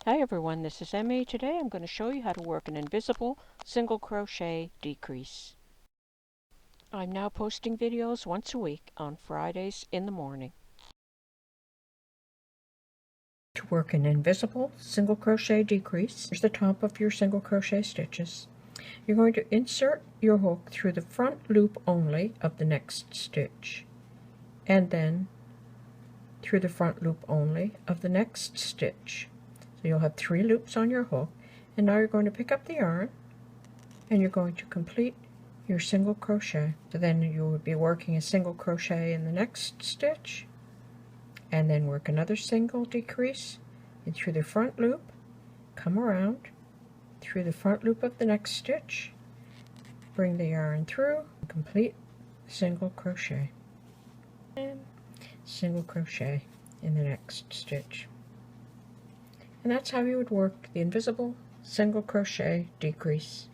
Hi everyone, this is Emmy. Today I'm going to show you how to work an invisible single crochet decrease. I'm now posting videos once a week on Fridays in the morning. To work an invisible single crochet decrease, here's the top of your single crochet stitches. You're going to insert your hook through the front loop only of the next stitch, and then through the front loop only of the next stitch. So you'll have 3 loops on your hook, and now you're going to pick up the yarn and you're going to complete your single crochet. So then you would be working a single crochet in the next stitch, and then work another single decrease and through the front loop, come around through the front loop of the next stitch, bring the yarn through, and complete single crochet, and single crochet in the next stitch. And that's how you would work the invisible single crochet decrease.